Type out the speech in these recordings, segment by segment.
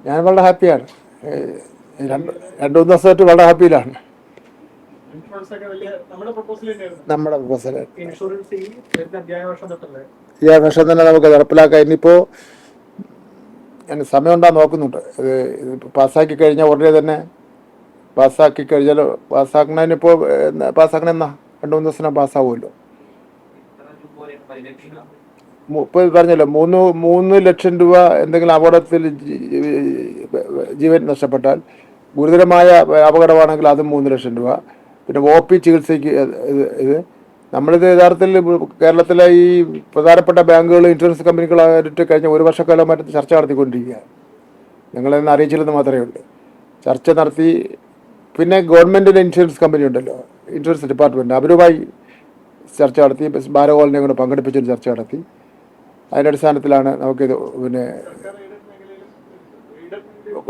ഞാൻ വളരെ ഹാപ്പിയാണ്. രണ്ട് മൂന്ന് ദിവസമായിട്ട് വളരെ ഹാപ്പിയിലാണ്. നമ്മുടെ പ്രൊപ്പോസൽ ഈ വർഷം തന്നെ നമുക്ക് നടപ്പിലാക്കാം. ഇനിയിപ്പോൾ ഞാൻ സമയം ഉണ്ടാകാൻ നോക്കുന്നുണ്ട്. ഇത് പാസ്സാക്കി കഴിഞ്ഞാൽ ഉടനെ തന്നെ പാസ്സാക്കണതിനിപ്പോൾ പാസ്സാക്കണമെന്നാ 2-3 ദിവസം പാസ്സാവുമല്ലോ. ഇപ്പോൾ പറഞ്ഞല്ലോ 3 ലക്ഷം രൂപ എന്തെങ്കിലും അപകടത്തിൽ ജീവൻ നഷ്ടപ്പെട്ടാൽ, ഗുരുതരമായ അപകടമാണെങ്കിൽ അതും 3 ലക്ഷം രൂപ. പിന്നെ OP ചികിത്സയ്ക്ക് ഇത് നമ്മളിത് യഥാർത്ഥത്തിൽ കേരളത്തിലെ ഈ പ്രധാനപ്പെട്ട ബാങ്കുകൾ, ഇൻഷുറൻസ് കമ്പനികളായിട്ട് കഴിഞ്ഞ 1 വർഷക്കാലമായിട്ട് ചർച്ച നടത്തിക്കൊണ്ടിരിക്കുകയാണ്. നിങ്ങളെന്ന് അറിയിച്ചില്ലെന്ന് മാത്രമേ ഉള്ളൂ. ചർച്ച നടത്തി. പിന്നെ ഗവൺമെൻറ്റിൻ്റെ ഇൻഷുറൻസ് കമ്പനി ഉണ്ടല്ലോ, ഇൻഷുറൻസ് ഡിപ്പാർട്ട്മെൻറ്റ്, അവരുമായി ചർച്ച നടത്തി. ബാലഗോപാലിനെ കൂടെ പങ്കെടുപ്പിച്ചൊരു ചർച്ച നടത്തി. അതിൻ്റെ അടിസ്ഥാനത്തിലാണ് നമുക്കിത് പിന്നെ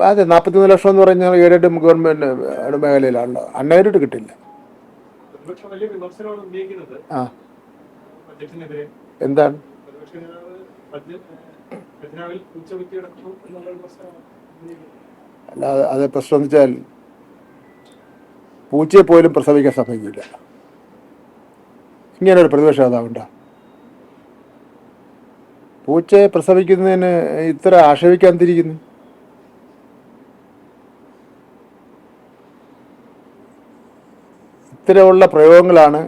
അതെ 43 ലക്ഷം എന്ന് പറഞ്ഞാൽ എയ്ഡഡ് ഗവൺമെൻറ് മേഖലയിലാണല്ലോ. അൺഎയ്ഡഡ് കിട്ടില്ല. ആ എന്താണ് അല്ല, അത് പ്രശ്നം എന്ന് വെച്ചാൽ പൂച്ചയെ പോലും പ്രസവിക്കാൻ സമ്മതിക്കില്ല. ഇങ്ങനൊരു പ്രതിപക്ഷ നേതാവുണ്ട? പൂച്ചയെ പ്രസവിക്കുന്നതിന് ഇത്ര ആക്ഷേപിക്കാൻ തിരിക്കുന്നു. ഇത്തരമുള്ള പ്രയോഗങ്ങളാണ്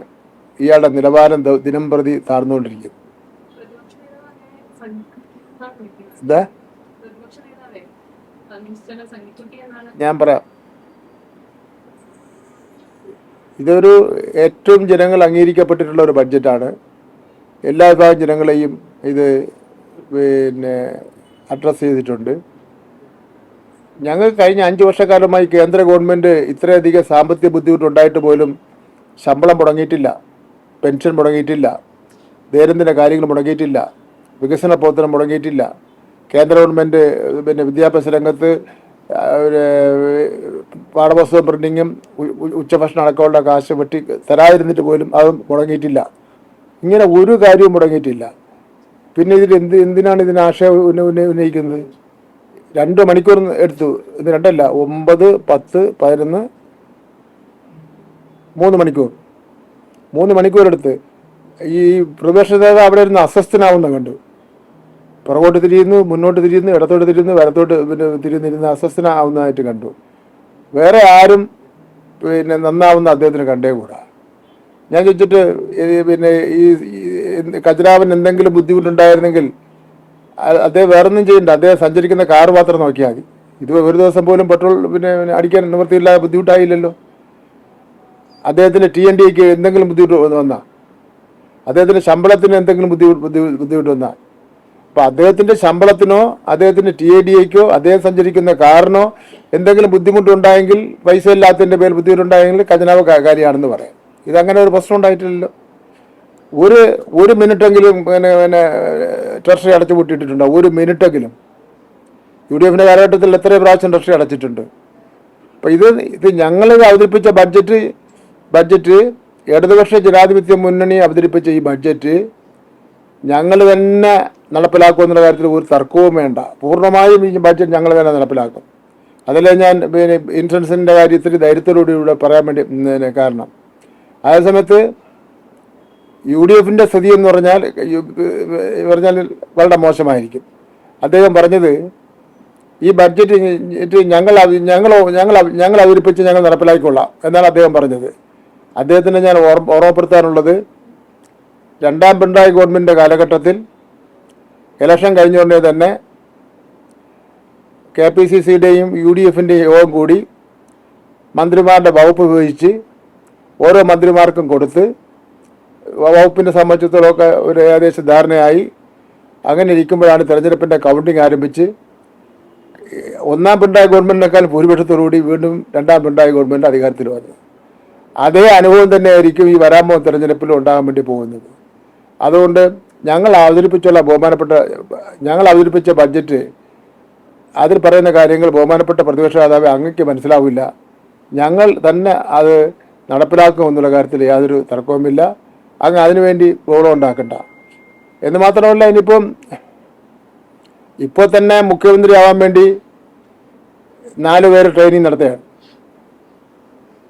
ഇയാളുടെ നിലവാരം ദിനം പ്രതി താഴ്ന്നുകൊണ്ടിരിക്കുന്നത്. എന്താ ഞാൻ പറയാം, ഇതൊരു ഏറ്റവും ജനങ്ങൾ അംഗീകരിക്കപ്പെട്ടിട്ടുള്ള ഒരു ബഡ്ജറ്റാണ്. എല്ലാ വിഭാഗം ജനങ്ങളെയും ഇത് പിന്നെ അഡ്രസ്സ് ചെയ്തിട്ടുണ്ട്. ഞങ്ങൾ കഴിഞ്ഞ 5 വർഷക്കാലമായി കേന്ദ്ര ഗവൺമെൻറ് ഇത്രയധികം സാമ്പത്തിക ബുദ്ധിമുട്ടുണ്ടായിട്ട് പോലും ശമ്പളം മുടങ്ങിയിട്ടില്ല, പെൻഷൻ മുടങ്ങിയിട്ടില്ല, ദൈനംദിന കാര്യങ്ങൾ മുടങ്ങിയിട്ടില്ല, വികസന പ്രവർത്തനം മുടങ്ങിയിട്ടില്ല. കേന്ദ്ര ഗവൺമെൻറ് പിന്നെ വിദ്യാഭ്യാസ രംഗത്ത് പാഠപുസ്തകം പ്രിൻറ്റിങ്ങും ഉച്ചഭക്ഷണം അടക്കമുള്ള കാശ് വെട്ടി തരാതിരുന്നിട്ട് പോലും അത് മുടങ്ങിയിട്ടില്ല. ഇങ്ങനെ ഒരു കാര്യവും മുടങ്ങിയിട്ടില്ല. പിന്നെ എന്തിനാണ് ഇതിന് ആശയം ഉന്നയിക്കുന്നത്? 2 മണിക്കൂർ എടുത്തു. ഇത് 2 അല്ല, 9, 10, 11, 3 മണിക്കൂർ. 3 മണിക്കൂറെടുത്ത് ഈ പ്രതിപക്ഷ നേതാവ് അവിടെ ഇരുന്ന് അസ്വസ്ഥനാവുന്ന കണ്ടു. പുറകോട്ട് തിരിയുന്നു, മുന്നോട്ട് തിരിയുന്നു, ഇടത്തോട്ട് തിരിയുന്നു, വലത്തോട്ട് പിന്നെ തിരിയുന്നിരുന്ന് അസ്വസ്ഥനാവുന്നതായിട്ട് കണ്ടു. വേറെ ആരും പിന്നെ നന്നാവുന്ന അദ്ദേഹത്തിന് കണ്ടേ കൂടാ. ഞാൻ ചോദിച്ചിട്ട് പിന്നെ ഈ ഖജനാവിന് എന്തെങ്കിലും ബുദ്ധിമുട്ടുണ്ടായിരുന്നെങ്കിൽ അദ്ദേഹം വേറൊന്നും ചെയ്യണ്ട, അദ്ദേഹം സഞ്ചരിക്കുന്ന കാറ് മാത്രം നോക്കിയാൽ മതി. ഇത് ഒരു ദിവസം പോലും പെട്രോൾ പിന്നെ അടിക്കാൻ നിവൃത്തിയില്ലാതെ ബുദ്ധിമുട്ടായില്ലല്ലോ. അദ്ദേഹത്തിന് TNDക്ക് എന്തെങ്കിലും ബുദ്ധിമുട്ട് വന്നാൽ, അദ്ദേഹത്തിൻ്റെ ശമ്പളത്തിന് എന്തെങ്കിലും ബുദ്ധിമുട്ട് വന്നാൽ, അപ്പോൾ അദ്ദേഹത്തിൻ്റെ ശമ്പളത്തിനോ അദ്ദേഹത്തിൻ്റെ TNDക്കോ അദ്ദേഹം സഞ്ചരിക്കുന്ന കാറിനോ എന്തെങ്കിലും ബുദ്ധിമുട്ടുണ്ടായെങ്കിൽ, പൈസ ഇല്ലാത്തതിൻ്റെ പേരിൽ ബുദ്ധിമുട്ടുണ്ടായെങ്കിൽ ഖജനാവ് കാര്യമാണെന്ന് പറയാം. ഇതങ്ങനെ ഒരു പ്രശ്നം ഉണ്ടായിട്ടില്ലല്ലോ. ഒരു മിനിറ്റെങ്കിലും പിന്നെ ട്രഷറി അടച്ചു പൂട്ടിയിട്ടിട്ടുണ്ടോ? 1 മിനിറ്റെങ്കിലും. UDFിൻ്റെ കാലഘട്ടത്തിൽ എത്ര പ്രാവശ്യം ട്രഷറി അടച്ചിട്ടുണ്ട്? അപ്പോൾ ഇത് ഞങ്ങൾ അവതരിപ്പിച്ച ബഡ്ജറ്റ് ഇടതുപക്ഷ ജനാധിപത്യ മുന്നണി അവതരിപ്പിച്ച ഈ ബഡ്ജറ്റ് ഞങ്ങൾ തന്നെ നടപ്പിലാക്കുമെന്നുള്ള കാര്യത്തിൽ ഒരു തർക്കവും വേണ്ട. പൂർണ്ണമായും ഈ ബഡ്ജറ്റ് ഞങ്ങൾ തന്നെ നടപ്പിലാക്കും. അതല്ലേ ഞാൻ പിന്നെ ഇൻഷുറൻസിൻ്റെ കാര്യത്തിൽ ധൈര്യത്തോടുകൂടി ഇവിടെ പറയാൻ വേണ്ടി കാരണം. അതേസമയത്ത് UDFിൻ്റെ സ്ഥിതി എന്ന് പറഞ്ഞാൽ വളരെ മോശമായിരിക്കും. അദ്ദേഹം പറഞ്ഞത് ഈ ബഡ്ജറ്റ് ഞങ്ങൾ അവതരിപ്പിച്ച് ഞങ്ങൾ നടപ്പിലാക്കിക്കൊള്ളാം എന്നാണ് അദ്ദേഹം പറഞ്ഞത്. അദ്ദേഹത്തിന് ഞാൻ ഓർമ്മപ്പെടുത്താനുള്ളത്, 2ാം പിണറായി ഗവൺമെൻറ്റിൻ്റെ കാലഘട്ടത്തിൽ ഇലക്ഷൻ കഴിഞ്ഞുകൊണ്ടേ തന്നെ KPCCയുടെയും UDFിൻ്റെയും യോഗം കൂടി മന്ത്രിമാരുടെ വകുപ്പ് വിഭജിച്ച് ഓരോ മന്ത്രിമാർക്കും കൊടുത്ത് വകുപ്പിനെ സംബന്ധിച്ചിടത്തോളമൊക്കെ ഒരു ഏകദേശം ധാരണയായി. അങ്ങനെ ഇരിക്കുമ്പോഴാണ് തെരഞ്ഞെടുപ്പിൻ്റെ കൗണ്ടിങ് ആരംഭിച്ച് 1ാം പിണറായി ഗവൺമെൻറ്റിനേക്കാൾ ഭൂരിപക്ഷത്തോടുകൂടി വീണ്ടും 2ാം പിണറായി ഗവൺമെൻറ് അധികാരത്തിൽ വന്നത്. അതേ അനുഭവം തന്നെയായിരിക്കും ഈ വരാൻ പോകുന്ന തെരഞ്ഞെടുപ്പിൽ ഉണ്ടാകാൻ വേണ്ടി പോകുന്നത്. അതുകൊണ്ട് ഞങ്ങൾ അവതരിപ്പിച്ച ബഡ്ജറ്റ്, അതിൽ പറയുന്ന കാര്യങ്ങൾ ബഹുമാനപ്പെട്ട പ്രതിപക്ഷ നേതാവ് അങ്ങക്ക് മനസ്സിലാവില്ല. ഞങ്ങൾ തന്നെ അത് നടപ്പിലാക്കുമെന്നുള്ള കാര്യത്തിൽ യാതൊരു തർക്കവുമില്ല. അങ്ങ് അതിനുവേണ്ടി പ്രോബ്ലം ഉണ്ടാക്കണ്ട എന്ന് മാത്രമല്ല. ഇനിയിപ്പം ഇപ്പോൾ തന്നെ മുഖ്യമന്ത്രി ആവാൻ വേണ്ടി 4 പേര് ട്രെയിനിങ് നടത്തുകയാണ്.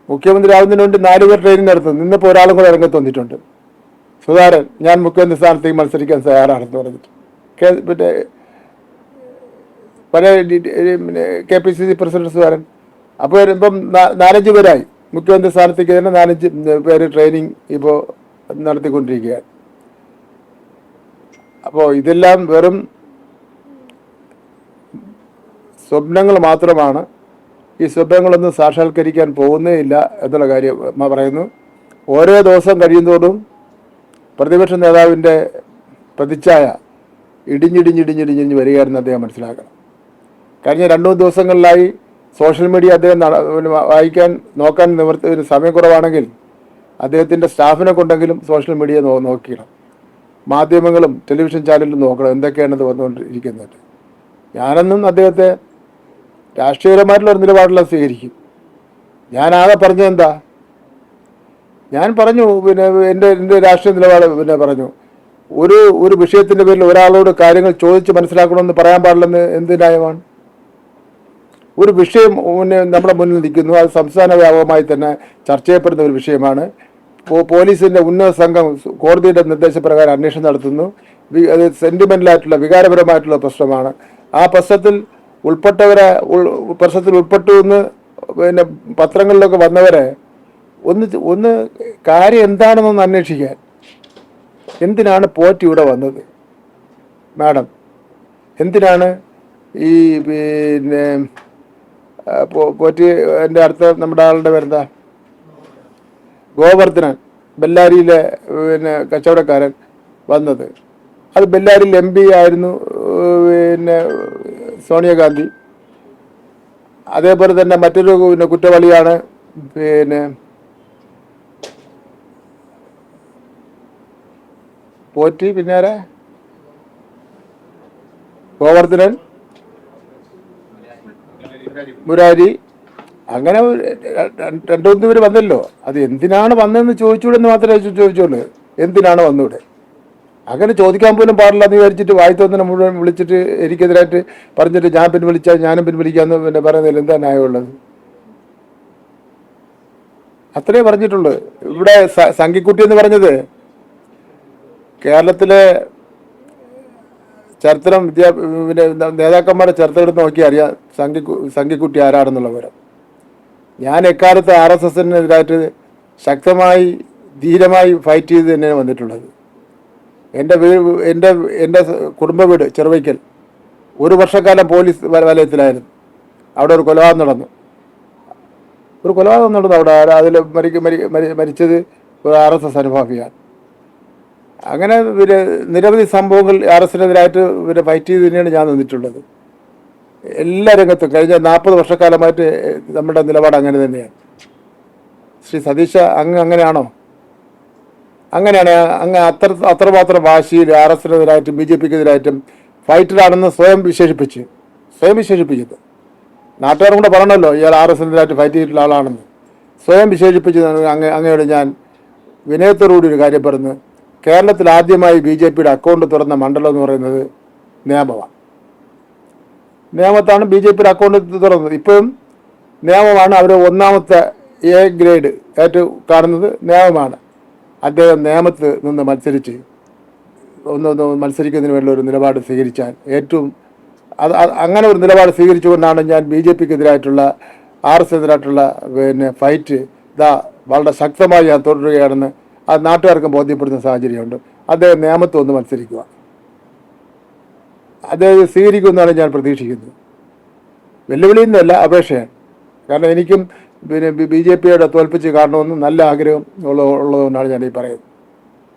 മുഖ്യമന്ത്രി ആവുന്നതിന് വേണ്ടി 4 പേർ ട്രെയിനിങ് നടത്തുന്നു. ഇന്നിപ്പോൾ ഒരാളും കൂടെ രംഗത്ത് വന്നിട്ടുണ്ട്. സുധാകരൻ ഞാൻ മുഖ്യമന്ത്രി സ്ഥാനത്തേക്ക് മത്സരിക്കാൻ തയ്യാറാണെന്ന് പറഞ്ഞിട്ട് പിന്നെ പല KPCC പ്രസിഡന്റ് സുധാകരൻ. അപ്പോൾ ഇപ്പം 4-5 പേരായി മുഖ്യമന്ത്രി സ്ഥാനത്തേക്ക് തന്നെ 4-5 പേര് ട്രെയിനിങ് ഇപ്പോൾ നടത്തിക്കൊണ്ടിരിക്കുകയാണ്. അപ്പോൾ ഇതെല്ലാം വെറും സ്വപ്നങ്ങൾ മാത്രമാണ്. ഈ സ്വപ്നങ്ങളൊന്നും സാക്ഷാത്കരിക്കാൻ പോകുന്നേ ഇല്ല എന്നുള്ള കാര്യം പറയുന്നു. ഓരോ ദിവസം കഴിയുന്നതോടും പ്രതിപക്ഷ നേതാവിൻ്റെ പ്രതിച്ഛായ ഇടിഞ്ഞിടിഞ്ഞിടിഞ്ഞിടിഞ്ഞിഞ്ഞ് വരികയാണെന്ന് അദ്ദേഹം മനസ്സിലാക്കണം. കഴിഞ്ഞ 2-3 ദിവസങ്ങളിലായി സോഷ്യൽ മീഡിയ അദ്ദേഹം വായിക്കാൻ നോക്കാൻ സമയം കുറവാണെങ്കിൽ അദ്ദേഹത്തിൻ്റെ സ്റ്റാഫിനെ കൊണ്ടെങ്കിലും സോഷ്യൽ മീഡിയ നോക്കിക്കണം. മാധ്യമങ്ങളും ടെലിവിഷൻ ചാനലും നോക്കണം എന്തൊക്കെയാണത് വന്നുകൊണ്ടിരിക്കുന്നത്. ഞാനെന്നും അദ്ദേഹത്തെ രാഷ്ട്രീയപരമായിട്ടുള്ളൊരു നിലപാടെല്ലാം സ്വീകരിക്കും. ഞാനാകെ പറഞ്ഞതെന്താ, ഞാൻ പറഞ്ഞു എൻ്റെ രാഷ്ട്രീയ നിലപാട് പറഞ്ഞു. ഒരു വിഷയത്തിൻ്റെ പേരിൽ ഒരാളോട് കാര്യങ്ങൾ ചോദിച്ച് മനസ്സിലാക്കണമെന്ന് പറയാൻ പാടില്ലെന്ന് എന്ത് ന്യായമാണ്? ഒരു വിഷയം നമ്മുടെ മുന്നിൽ നിൽക്കുന്നു, അത് സംസ്ഥാന വ്യാപകമായി തന്നെ ചർച്ച ചെയ്യപ്പെടുന്ന ഒരു വിഷയമാണ്. പോലീസിൻ്റെ ഉന്നത സംഘം കോടതിയുടെ നിർദ്ദേശപ്രകാരം അന്വേഷണം നടത്തുന്നു. അത് സെൻറ്റിമെൻ്റലായിട്ടുള്ള വികാരപരമായിട്ടുള്ള പ്രശ്നമാണ്. ആ പ്രശ്നത്തിൽ ഉൾപ്പെട്ടു എന്ന് പത്രങ്ങളിലൊക്കെ വന്നവരെ ഒന്ന് കാര്യം എന്താണെന്നൊന്ന് അന്വേഷിക്കാൻ. എന്തിനാണ് പോറ്റി ഇവിടെ വന്നത് മാഡം? എന്തിനാണ് ഈ പോറ്റി എൻ്റെ അടുത്ത നമ്മുടെ ആളുടെ പേരെന്താ, ഗോവർദ്ധനൻ, ബെല്ലാരിയിലെ കച്ചവടക്കാരൻ വന്നത്? അത് ബെല്ലാരിയിൽ MP ആയിരുന്നു സോണിയാഗാന്ധി. അതേപോലെ തന്നെ മറ്റൊരു കുറ്റവാളിയാണ് പോറ്റി, പിന്നാരെ ഗോവർദ്ധനൻ, മുരാരി. അങ്ങനെ 2-3 പേര് വന്നല്ലോ. അത് എന്തിനാണ് വന്നതെന്ന് ചോദിച്ചൂടെന്ന് മാത്രമേ ചോദിച്ചോളൂ. എന്തിനാണ് വന്നൂടെ? അങ്ങനെ ചോദിക്കാൻ പോലും പാടില്ല എന്ന് വിചാരിച്ചിട്ട് വായ്ത്തോന്നിനെ മുഴുവൻ വിളിച്ചിട്ട് എനിക്കെതിരായിട്ട് പറഞ്ഞിട്ട് ഞാൻ പിൻവലിച്ചാൽ ഞാനും പിൻവലിക്കാമെന്ന് പറയുന്നതിൽ എന്താ ന്യായമുള്ളത്? അത്രേ പറഞ്ഞിട്ടുള്ളൂ. ഇവിടെ സംഘിക്കുട്ടി എന്ന് പറഞ്ഞത് കേരളത്തിലെ ചരിത്രം നേതാക്കന്മാരുടെ ചരിത്രം എടുത്ത് നോക്കിയാൽ അറിയാം സംഘിക്കുട്ടി ആരാണെന്നുള്ള വിവരം. ഞാൻ എക്കാലത്ത് RSSനെതിരായിട്ട് ശക്തമായി ധീരമായി ഫൈറ്റ് ചെയ്ത് തന്നെയാണ് വന്നിട്ടുള്ളത്. എൻ്റെ കുടുംബ വീട് ചെറുവയ്ക്കൽ 1 വർഷക്കാലം പോലീസ് വലയത്തിലായിരുന്നു. അവിടെ ഒരു കൊലപാതകം നടന്നു. അവിടെ. അതിൽ മരിച്ചത് ഒരു RSS അനുഭാവിയാണ്. അങ്ങനെ നിരവധി സംഭവങ്ങൾ RSSനെതിരായിട്ട് ഫൈറ്റ് ചെയ്ത് തന്നെയാണ് ഞാൻ നിന്നിട്ടുള്ളത്. എല്ലാ രംഗത്തും കഴിഞ്ഞ 40 വർഷക്കാലമായിട്ട് നമ്മുടെ നിലപാട് അങ്ങനെ തന്നെയാണ്. ശ്രീ സതീശ, അങ്ങനെയാണോ? അങ്ങനെയാണ് അങ്ങ് അത്രമാത്രം വാശിയിൽ RSSനെതിരായിട്ടും BJPക്കെതിരായിട്ടും ഫൈറ്ററാണെന്ന് സ്വയം വിശേഷിപ്പിച്ചത്. നാട്ടുകാരും കൂടെ പറഞ്ഞല്ലോ ഇയാൾ RSSനെതിരായിട്ട് ഫൈറ്റ് ചെയ്തിട്ടുള്ള ആളാണെന്ന്. സ്വയം വിശേഷിപ്പിച്ചത് അങ്ങയോട് ഞാൻ വിനയത്തോടുകൂടി ഒരു കാര്യം പറഞ്ഞു. കേരളത്തിൽ ആദ്യമായി BJPയുടെ അക്കൗണ്ട് തുറന്ന മണ്ഡലം എന്ന് പറയുന്നത് നേമത്താണ് BJPയുടെ അക്കൗണ്ട് തുറന്നത്. ഇപ്പോഴും നേമമാണ് അവർ 1ാമത്തെ A ഗ്രേഡ് ആയിട്ട് കാണുന്നത് നേമമാണ്. അദ്ദേഹം നേമത്ത് നിന്ന് മത്സരിക്കുന്നതിന് വേണ്ടി ഒരു നിലപാട് സ്വീകരിച്ചാൽ അങ്ങനെ ഒരു നിലപാട് സ്വീകരിച്ചുകൊണ്ടാണ് ഞാൻ BJPക്കെതിരായിട്ടുള്ള RSSനെതിരായിട്ടുള്ള ഫൈറ്റ് വളരെ ശക്തമായി ഞാൻ തുടരുകയാണെന്ന് അത് നാട്ടുകാർക്കും ബോധ്യപ്പെടുന്ന സാഹചര്യമുണ്ട്. അദ്ദേഹം നേമത്ത് വന്ന് മത്സരിക്കുക, അദ്ദേഹം സ്വീകരിക്കുമെന്നാണ് ഞാൻ പ്രതീക്ഷിക്കുന്നത്. വെല്ലുവിളിയൊന്നുമല്ല, അപേക്ഷയാണ്. കാരണം എനിക്കും BJPയുടെ തോൽപ്പിച്ച് കാണണമെന്ന് നല്ല ആഗ്രഹം ഉള്ളതുകൊണ്ടാണ് ഞാൻ ഈ പറയുന്നത്.